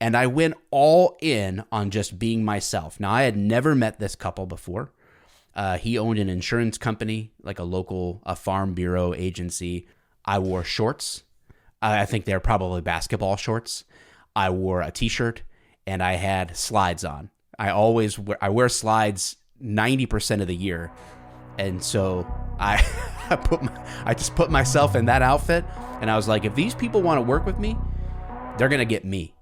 And I went all in on just being myself. Now, I had never met this couple before. He owned an insurance company, like a farm bureau agency. I wore shorts. I think they're probably basketball shorts. I wore a t-shirt and I had slides on. I wear slides 90% of the year. And so I just put myself in that outfit and I was like, if these people want to work with me, they're going to get me.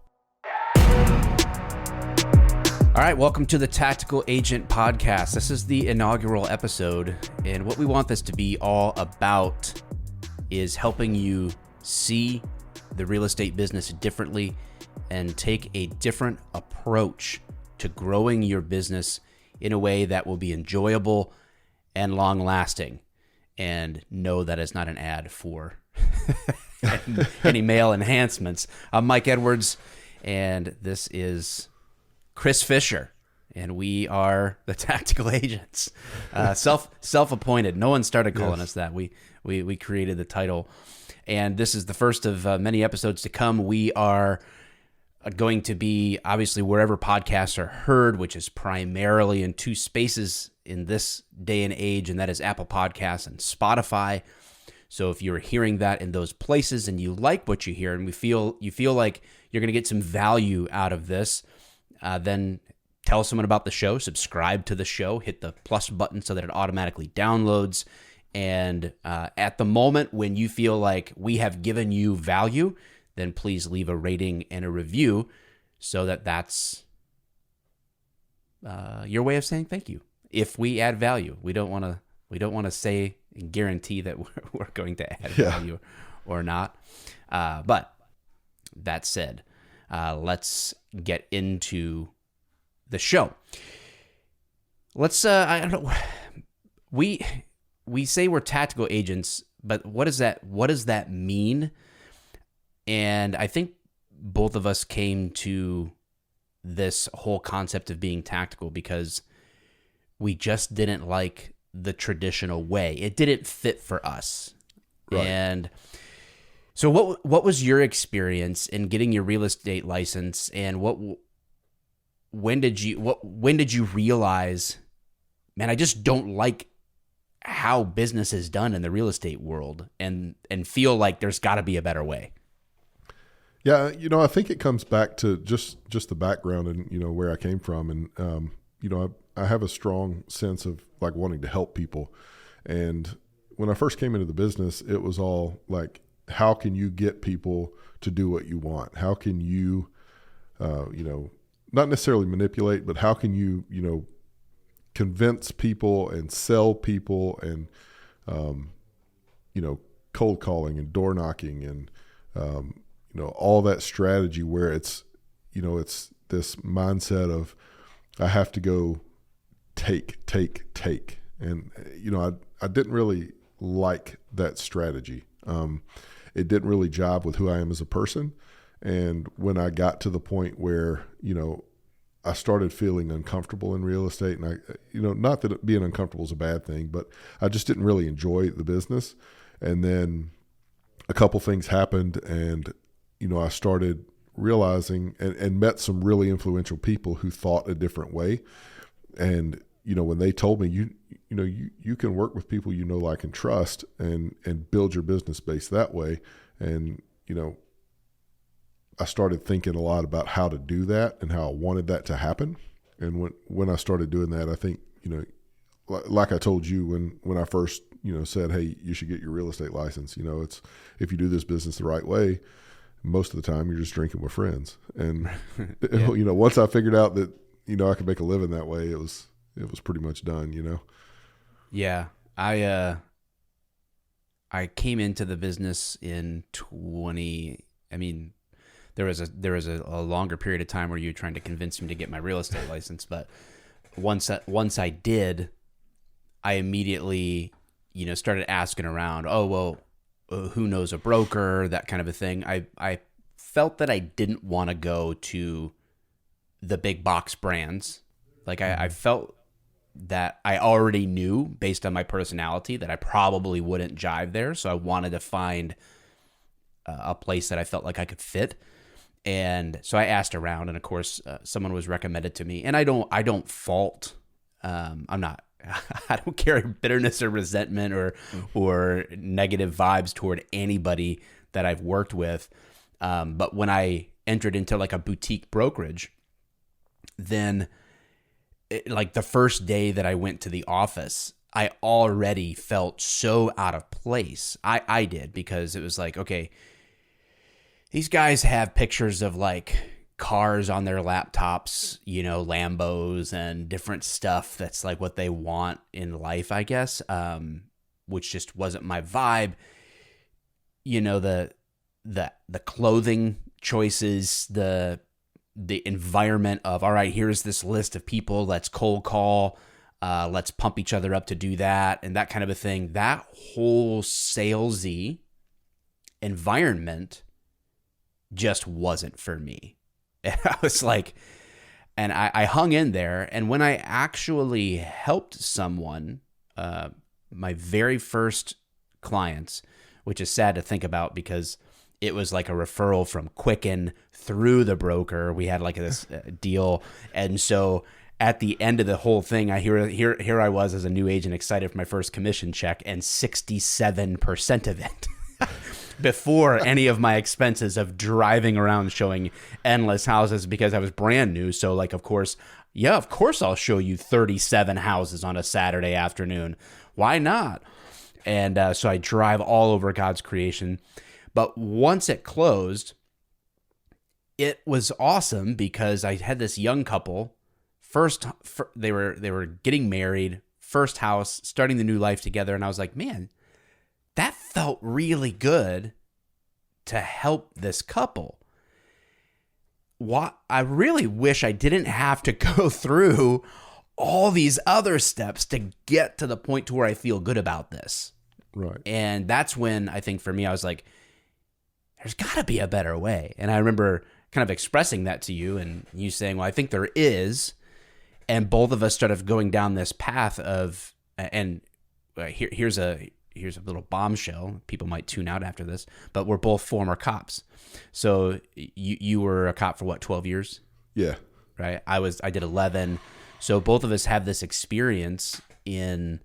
All right, welcome to the Tactical Agent Podcast. This is the inaugural episode, and what we want this to be all about is helping you see the real estate business differently and take a different approach to growing your business in a way that will be enjoyable and long-lasting. And no, that is not an ad for any male enhancements. I'm Mike Edwards, and this is Chris Fisher, and we are the Tactical Agents. Self-appointed. No one started calling us that. We created the title, and this is the first of many episodes to come. We are going to be obviously wherever podcasts are heard, which is primarily in two spaces in this day and age, and that is Apple Podcasts and Spotify. So if you're hearing that in those places and you like what you hear, and you feel like you're going to get some value out of this, then tell someone about the show, subscribe to the show, hit the plus button so that it automatically downloads. And at the moment when you feel like we have given you value, then please leave a rating and a review so that that's your way of saying thank you. If we add value, we don't want to say and guarantee that we're going to add value or not. But that said, let's get into the show. Let's I don't know. We say we're tactical agents, but what does that mean? And I think both of us came to this whole concept of being tactical because we just didn't like the traditional way. It didn't fit for us. Right. And so what was your experience in getting your real estate license, and when did you realize, man, I just don't like how business is done in the real estate world, and feel like there's got to be a better way? Yeah, I think it comes back to just the background and where I came from, and I have a strong sense of like wanting to help people. And when I first came into the business, it was all like, how can you get people to do what you want? How can you, not necessarily manipulate, but how can you, convince people and sell people and, cold calling and door knocking and, all that strategy where it's this mindset of I have to go take. And, I didn't really like that strategy. It didn't really jive with who I am as a person. And when I got to the point where, I started feeling uncomfortable in real estate, and I, not that being uncomfortable is a bad thing, but I just didn't really enjoy the business. And then a couple things happened, and, I started realizing and met some really influential people who thought a different way. And, when they told me, you can work with people like and trust and build your business based that way. And, I started thinking a lot about how to do that and how I wanted that to happen. And when I started doing that, I think, like I told you when I first, said, hey, you should get your real estate license. It's, if you do this business the right way, most of the time you're just drinking with friends. And, once I figured out that, I could make a living that way, it was pretty much done, Yeah. I came into the business in there was a longer period of time where you were trying to convince me to get my real estate license. But once I did, I immediately, started asking around, who knows a broker, that kind of a thing. I felt that I didn't want to go to the big box brands. Like I felt that I already knew based on my personality that I probably wouldn't jive there. So I wanted to find a place that I felt like I could fit. And so I asked around, and of course, someone was recommended to me. And I don't fault. I'm not. I don't carry bitterness or resentment or negative vibes toward anybody that I've worked with. But when I entered into like a boutique brokerage, then like the first day that I went to the office, I already felt so out of place. I did, because it was like, okay, these guys have pictures of like cars on their laptops, you know, Lambos and different stuff that's like what they want in life, I guess, which just wasn't my vibe. You know, the clothing choices, the environment of, all right, here's this list of people, let's cold call, let's pump each other up to do that, and that kind of a thing. That whole salesy environment just wasn't for me. And I was like, and I hung in there. And when I actually helped someone, my very first clients, which is sad to think about because it was like a referral from Quicken through the broker. We had like this deal. And so at the end of the whole thing, here I was as a new agent, excited for my first commission check, and 67% of it before any of my expenses of driving around showing endless houses, because I was brand new. So like, of course I'll show you 37 houses on a Saturday afternoon. Why not? And so I drive all over God's creation. But once it closed, it was awesome because I had this young couple. They were getting married, first house, starting the new life together, and I was like, man, that felt really good to help this couple. I really wish I didn't have to go through all these other steps to get to the point to where I feel good about this. Right. And that's when I think for me, I was like, there's got to be a better way. And I remember kind of expressing that to you and you saying, well, I think there is. And both of us started going down this path of, and here's a little bombshell. People might tune out after this, but we're both former cops. So you were a cop for what, 12 years? Yeah. Right. I did 11. So both of us have this experience in,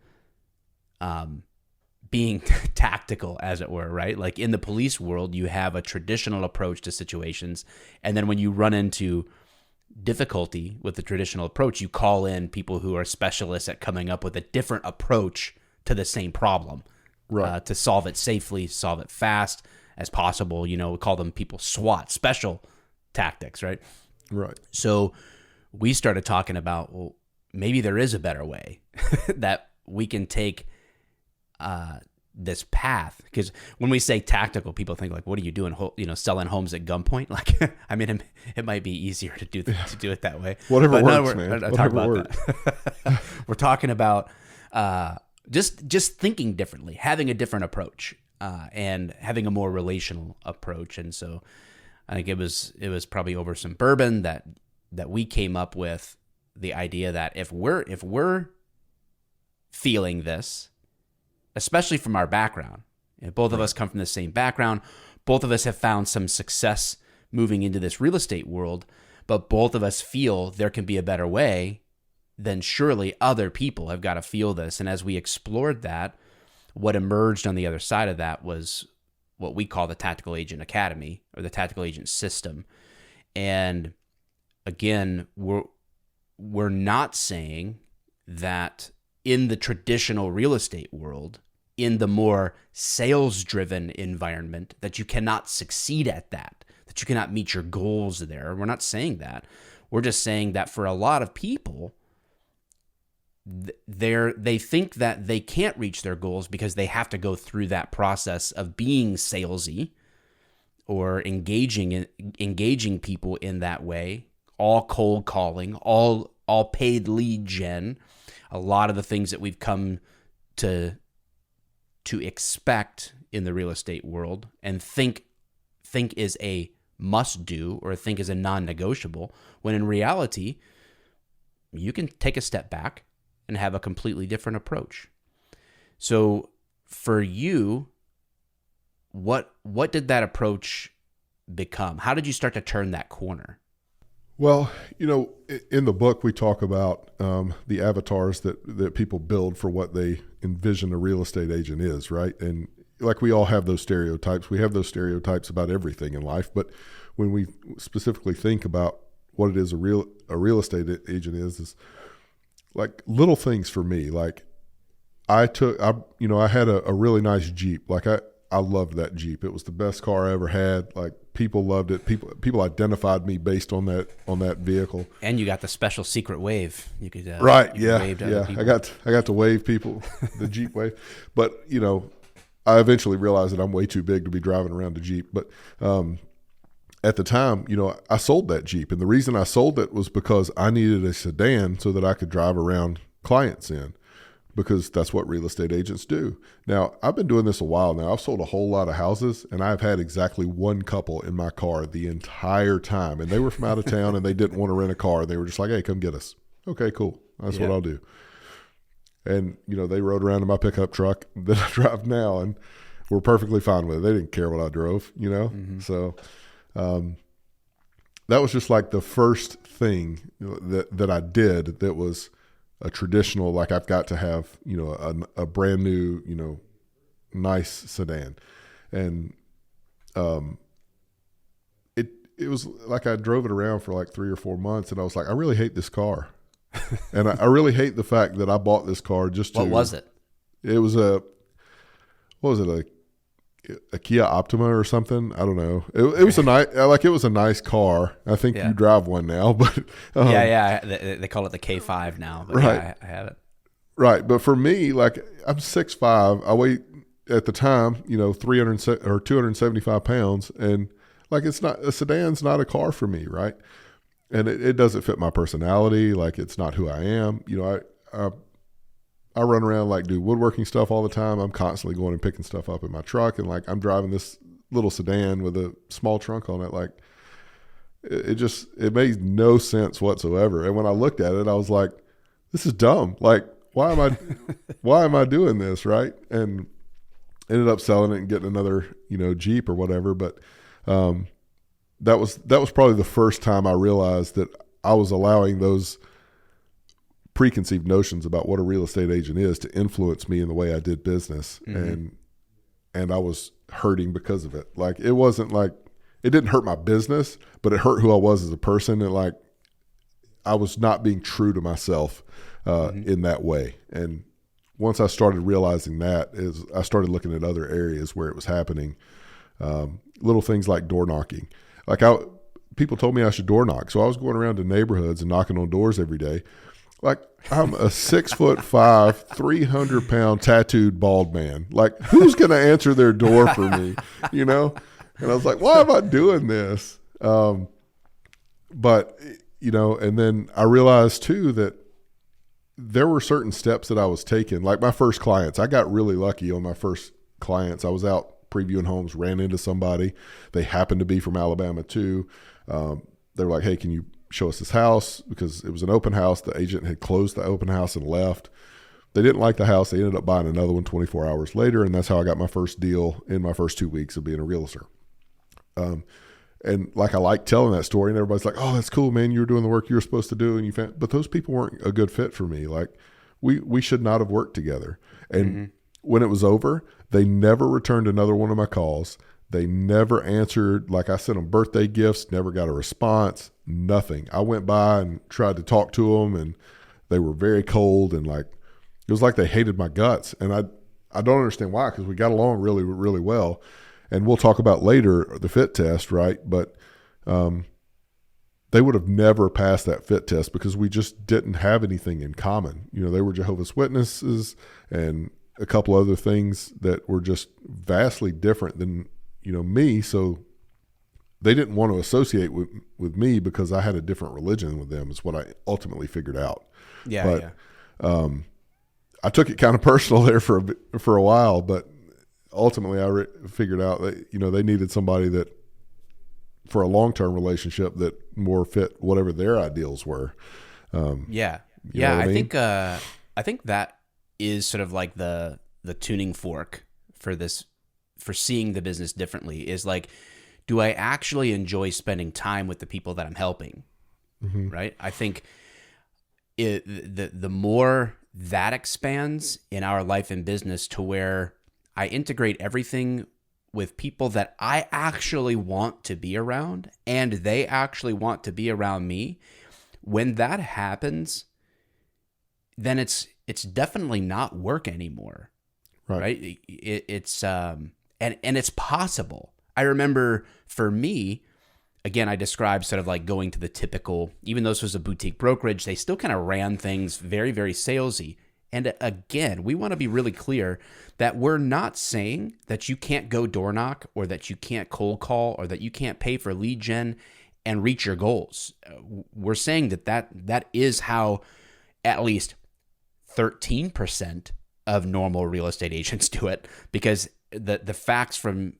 being tactical, as it were, right? Like in the police world, you have a traditional approach to situations. And then when you run into difficulty with the traditional approach, you call in people who are specialists at coming up with a different approach to the same problem, right? To solve it safely, solve it fast as possible. You know, we call them people SWAT, special tactics, right? Right. So we started talking about, well, maybe there is a better way that we can take this path. Because when we say tactical, people think like, what are you doing? Selling homes at gunpoint? Like, I mean, it might be easier to do it that way. Whatever but works, no, man. Whatever works. That. We're talking about just thinking differently, having a different approach, and having a more relational approach. And so I think it was probably over some bourbon that we came up with the idea that if we're feeling this, especially from our background, both of us come from the same background, both of us have found some success moving into this real estate world, but both of us feel there can be a better way, then surely other people have got to feel this. And as we explored that, what emerged on the other side of that was what we call the Tactical Agent Academy, or the Tactical Agent System. And again, we're not saying that in the traditional real estate world, in the more sales-driven environment, that you cannot succeed at that you cannot meet your goals there. We're not saying that. We're just saying that for a lot of people, they think that they can't reach their goals because they have to go through that process of being salesy or engaging people in that way, all cold calling, all paid lead gen. A lot of the things that we've come to expect in the real estate world and think is a must do, or think is a non-negotiable, when in reality, you can take a step back and have a completely different approach. So for you, what did that approach become? How did you start to turn that corner? Well, in the book, we talk about the avatars that people build for what they envision a real estate agent is, right? And like we all have those stereotypes. We have those stereotypes about everything in life. But when we specifically think about what it is a real estate agent is like little things for me. Like I had a really nice Jeep. Like I loved that Jeep. It was the best car I ever had. Like people loved it. People identified me based on that vehicle. And you got the special secret wave. You could right, you yeah, could wave to yeah. other people. I got to wave people, the Jeep wave. But I eventually realized that I'm way too big to be driving around a Jeep. But at the time, I sold that Jeep, and the reason I sold it was because I needed a sedan so that I could drive around clients in. Because that's what real estate agents do. Now, I've been doing this a while now. I've sold a whole lot of houses, and I've had exactly one couple in my car the entire time. And they were from out of town, and they didn't want to rent a car. They were just like, hey, come get us. Okay, cool. That's what I'll do. And, they rode around in my pickup truck that I drive now, and were perfectly fine with it. They didn't care what I drove, Mm-hmm. So that was just like the first thing that I did that was a traditional, like I've got to have, a brand new, nice sedan. And it was like I drove it around for like 3 or 4 months, and I was like, I really hate this car. And I really hate the fact that I bought this car just to. What was it? It was a Kia Optima or something. I don't know. It was it was a nice car. I think you drive one now, but they call it the K5 now. But right, yeah, I have it. Right, but for me, like I'm 6'5", I weigh at the time, 300 or 275 pounds, and like a sedan's not a car for me, right? And it doesn't fit my personality. Like it's not who I am. I run around like do woodworking stuff all the time. I'm constantly going and picking stuff up in my truck, and like I'm driving this little sedan with a small trunk on it. Like it made no sense whatsoever. And when I looked at it, I was like, this is dumb. Like why am I doing this? Right. And ended up selling it and getting another, Jeep or whatever. But that was probably the first time I realized that I was allowing those preconceived notions about what a real estate agent is to influence me in the way I did business. Mm-hmm. And I was hurting because of it. Like it wasn't like, it didn't hurt my business, but it hurt who I was as a person. And like, I was not being true to myself in that way. And once I started realizing that, I started looking at other areas where it was happening. Little things like door knocking. Like people told me I should door knock. So I was going around to neighborhoods and knocking on doors every day. Like I'm a 6'5", 300-pound tattooed bald man. Like who's going to answer their door for me? And I was like, why am I doing this? But and then I realized too that there were certain steps that I was taking. Like my first clients, I got really lucky on my first clients. I was out previewing homes, ran into somebody. They happened to be from Alabama too. They were like, hey, can you show us this house? Because it was an open house. The agent had closed the open house and left. They didn't like the house. They ended up buying another one 24 hours later. And that's how I got my first deal in my first 2 weeks of being a realtor. And like, I like telling that story, and everybody's like, oh, that's cool, man. You were doing the work you were supposed to do. And but those people weren't a good fit for me. Like we should not have worked together. And when it was over, they never returned another one of my calls. They never answered. Like I sent them birthday gifts, never got a response, nothing. I went by and tried to talk to them, and they were very cold, and like, it was like they hated my guts. And I don't understand why, because we got along really, really well. And we'll talk about later the fit test, right? But they would have never passed that fit test because we just didn't have anything in common. They were Jehovah's Witnesses and a couple other things that were just vastly different than, me. So they didn't want to associate with me because I had a different religion with them, is what I ultimately figured out. Yeah. But I took it kind of personal there for a while, but ultimately I figured out that, they needed somebody that for a long-term relationship that more fit whatever their ideals were. I think that is sort of like the tuning fork for seeing the business differently, is like, do I actually enjoy spending time with the people that I'm helping? Mm-hmm. Right? I think the more that expands in our life and business to where I integrate everything with people that I actually want to be around and they actually want to be around me, when that happens, then it's definitely not work anymore. Right? It's and it's possible. I remember for me, again, I described sort of like going to the typical, even though this was a boutique brokerage, they still kind of ran things very, very salesy. And again, we want to be really clear that we're not saying that you can't go door knock or that you can't cold call or that you can't pay for lead gen and reach your goals. We're saying that is how at least 13% of normal real estate agents do it, because the facts from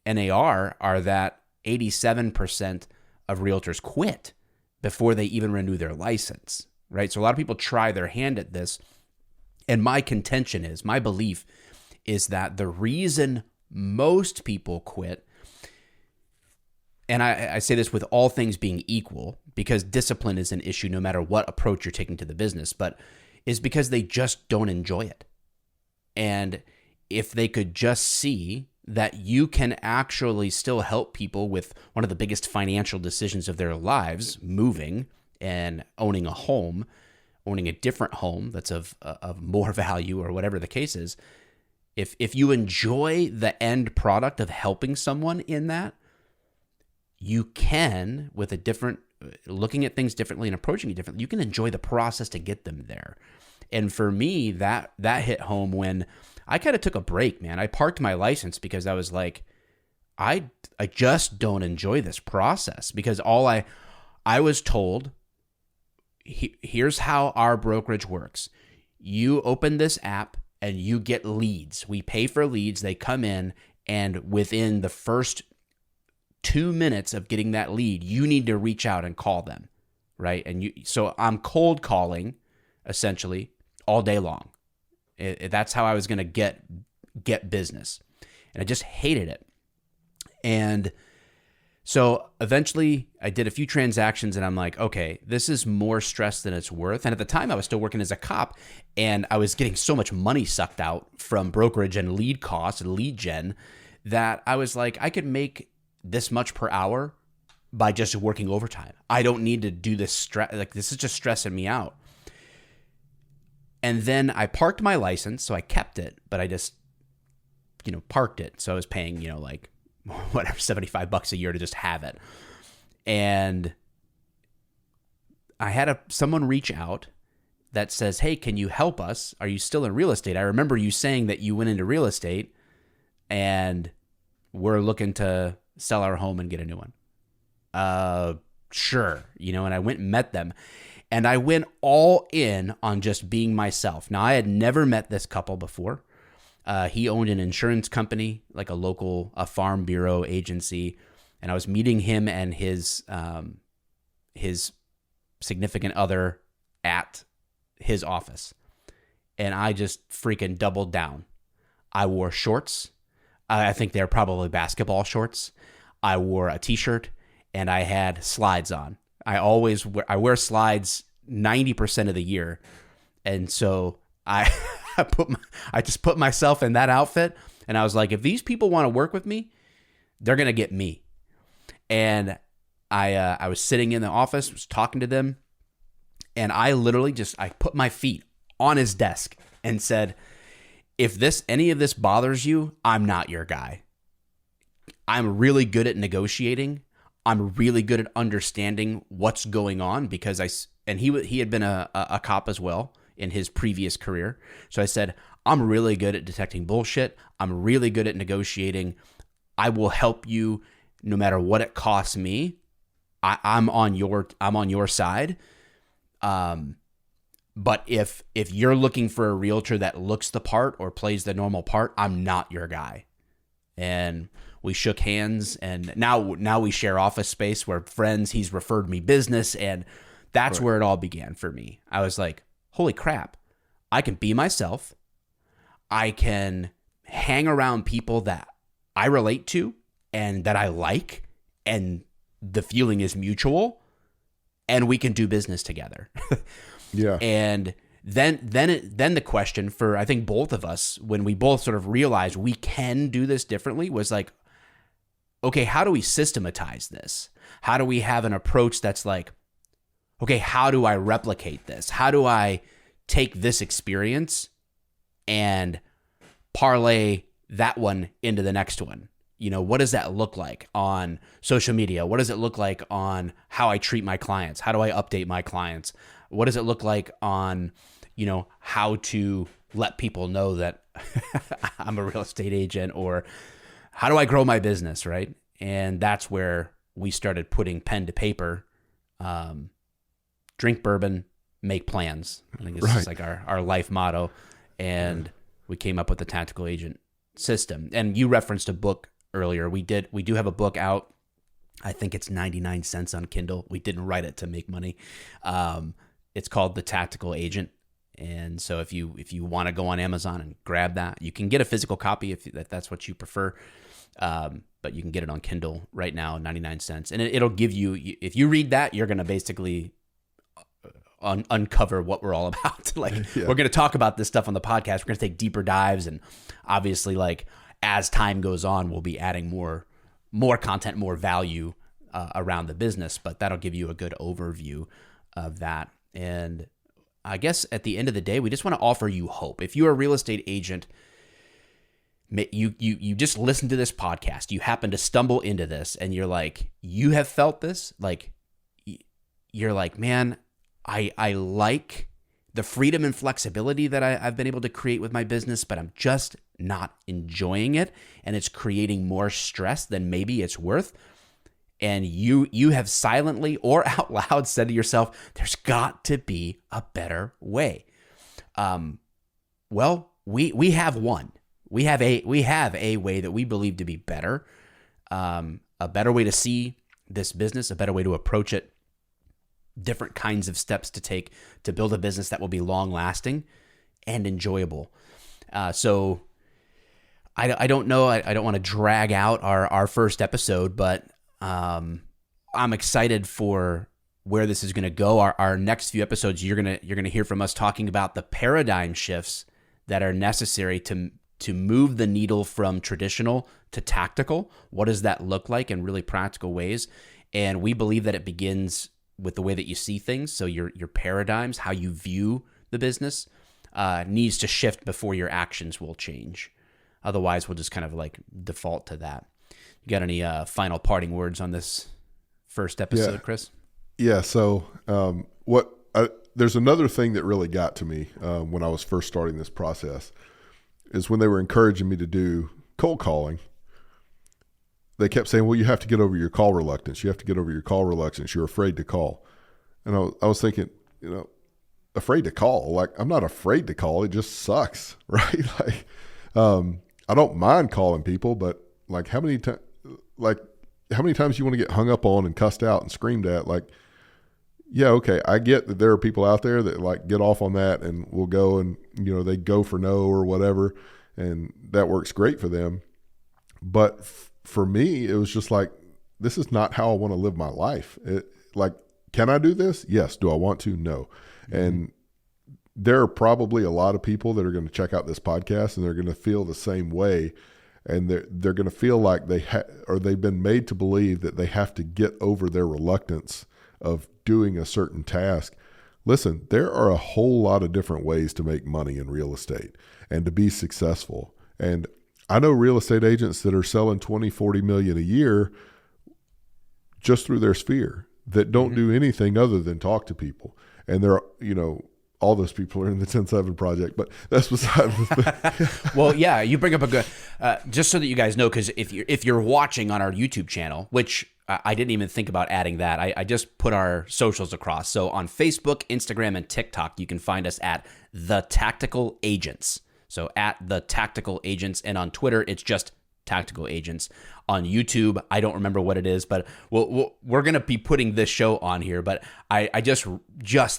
NAR are that 87% of realtors quit before they even renew their license, right? So a lot of people try their hand at this. And my belief is that the reason most people quit, and I say this with all things being equal, because discipline is an issue no matter what approach you're taking to the business, but is because they just don't enjoy it. And if they could just see that you can actually still help people with one of the biggest financial decisions of their lives, moving and owning a home, owning a different home that's of more value or whatever the case is, if you enjoy the end product of helping someone in that, you can, with a different, looking at things differently and approaching it differently, you can enjoy the process to get them there. And for me, that hit home when I kind of took a break, man. I parked my license because I was like, I just don't enjoy this process, because all I was told, here's how our brokerage works. You open this app and you get leads. We pay for leads. They come in, and within the first 2 minutes of getting that lead, you need to reach out and call them, right? And so I'm cold calling essentially all day long. That's how I was going to get business. And I just hated it. And so eventually I did a few transactions and I'm like, okay, this is more stress than it's worth. And at the time I was still working as a cop, and I was getting so much money sucked out from brokerage and lead costs and lead gen that I was like, I could make this much per hour by just working overtime. I don't need to do this stress. Like, this is just stressing me out. And then I parked my license, so I kept it, but I just, parked it. So I was paying, like whatever, $75 a year to just have it. And I had someone reach out that says, hey, can you help us? Are you still in real estate? I remember you saying that you went into real estate and we're looking to sell our home and get a new one. Sure. And I went and met them. And I went all in on just being myself. Now, I had never met this couple before. He owned an insurance company, like a farm bureau agency. And I was meeting him and his significant other at his office. And I just freaking doubled down. I wore shorts. I think they're probably basketball shorts. I wore a t-shirt and I had slides on. I wear slides 90% of the year. And so I just put myself in that outfit, and I was like, if these people want to work with me, they're going to get me. And I was sitting in the office, was talking to them, and I literally I put my feet on his desk and said, if any of this bothers you, I'm not your guy. I'm really good at negotiating. I'm really good at understanding what's going on, because he had been a cop as well in his previous career. So I said, I'm really good at detecting bullshit. I'm really good at negotiating. I will help you no matter what it costs me. I'm on your side. But if you're looking for a realtor that looks the part or plays the normal part, I'm not your guy. And we shook hands, and now we share office space. We're friends. He's referred me business, and that's where it all began for me. I was like, holy crap, I can be myself. I can hang around people that I relate to and that I like, and the feeling is mutual, and we can do business together. Yeah. And then the question for, I think, both of us, when we both sort of realized we can do this differently, was like, okay, how do we systematize this? How do we have an approach that's like, okay, how do I replicate this? How do I take this experience and parlay that one into the next one? You know, what does that look like on social media? What does it look like on how I treat my clients? How do I update my clients? What does it look like on, you know, how to let people know that I'm a real estate agent, or how do I grow my business, right? And that's where we started putting pen to paper, drink bourbon, make plans. I think this is like our life motto. And we came up with the Tactical Agent system. And you referenced a book earlier. We do have a book out. I think it's 99 cents on Kindle. We didn't write it to make money. It's called The Tactical Agent. And so if you want to go on Amazon and grab that, you can get a physical copy if that's what you prefer. But you can get it on Kindle right now, 99 cents. And it'll give you, if you read that, you're going to basically uncover what we're all about. Like, we're going to talk about this stuff on the podcast. We're going to take deeper dives. And obviously, like, as time goes on, we'll be adding more content, more value around the business. But that'll give you a good overview of that. And I guess at the end of the day, we just want to offer you hope. If you're a real estate agent, you just listen to this podcast, you happen to stumble into this, and you're like, you have felt this, like, you're like, man, I like the freedom and flexibility that I've been able to create with my business, but I'm just not enjoying it, and it's creating more stress than maybe it's worth. And you have silently or out loud said to yourself, there's got to be a better way. Well, we have one. We have a way that we believe to be better, a better way to see this business, a better way to approach it, different kinds of steps to take to build a business that will be long lasting and enjoyable. So I don't know. I don't want to drag out our first episode, but I'm excited for where this is going to go. Our next few episodes, you're gonna hear from us talking about the paradigm shifts that are necessary to move the needle from traditional to tactical. What does that look like in really practical ways? And we believe that it begins with the way that you see things. So your paradigms, how you view the business, needs to shift before your actions will change. Otherwise, we'll just kind of like default to that. You got any final parting words on this first episode, Chris? Yeah. So there's another thing that really got to me when I was first starting this process is when they were encouraging me to do cold calling. They kept saying, well, you have to get over your call reluctance. You have to get over your call reluctance. You're afraid to call. And I was thinking, afraid to call. Like, I'm not afraid to call. It just sucks, right? Like, I don't mind calling people, but like how many times you want to get hung up on and cussed out and screamed at? Like, yeah, okay, I get that there are people out there that like get off on that and will go and, they go for no or whatever. And that works great for them. But for me, it was just like, this is not how I want to live my life. Can I do this? Yes. Do I want to? No. Mm-hmm. And there are probably a lot of people that are going to check out this podcast and they're going to feel the same way. And they're going to feel like they've been made to believe that they have to get over their reluctance of doing a certain task. Listen, there are a whole lot of different ways to make money in real estate and to be successful. And I know real estate agents that are selling 20, 40 million a year just through their sphere that don't do anything other than talk to people. And they're, all those people are in the 10-7 project, but that's beside the thing. Well, yeah, you bring up a good, just so that you guys know, because if you're watching on our YouTube channel, which I didn't even think about adding that, I just put our socials across. So on Facebook, Instagram, and TikTok, you can find us at The Tactical Agents. So at The Tactical Agents, and on Twitter, it's just Tactical Agents. On YouTube, I don't remember what it is, but we're going to be putting this show on here. But I just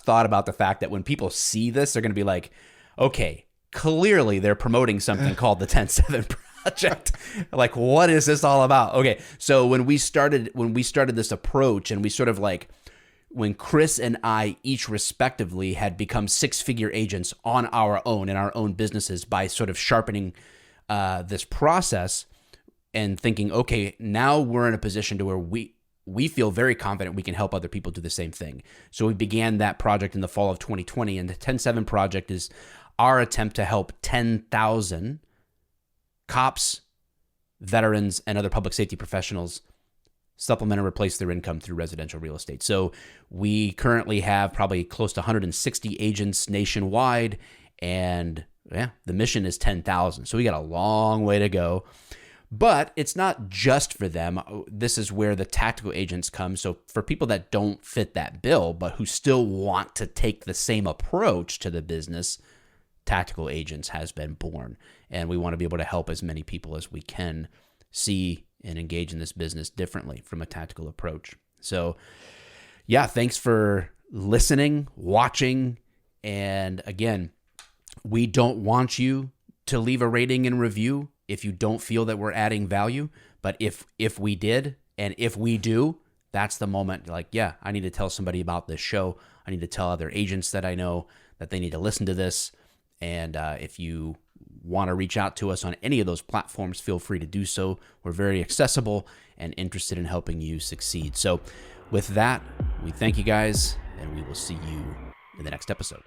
thought about the fact that when people see this, they're going to be like, okay, clearly they're promoting something called the 10-7 project. Like, what is this all about? Okay, so when we started this approach, and we sort of like, when Chris and I each respectively had become six-figure agents on our own in our own businesses by sort of sharpening this process and thinking, okay, now we're in a position to where we feel very confident we can help other people do the same thing. So we began that project in the fall of 2020, and the 10-7 project is our attempt to help 10,000 cops, veterans, and other public safety professionals supplement and replace their income through residential real estate. So we currently have probably close to 160 agents nationwide, and the mission is 10,000. So we got a long way to go. But it's not just for them. This is where the tactical agents come. So for people that don't fit that bill, but who still want to take the same approach to the business, Tactical Agents has been born. And we want to be able to help as many people as we can see and engage in this business differently from a tactical approach. So yeah, thanks for listening, watching. And again, we don't want you to leave a rating and review if you don't feel that we're adding value. But if we did, and if we do, that's the moment. Like, yeah, I need to tell somebody about this show. I need to tell other agents that I know that they need to listen to this. And if you want to reach out to us on any of those platforms, feel free to do so. We're very accessible and interested in helping you succeed. So with that, we thank you guys, and we will see you in the next episode.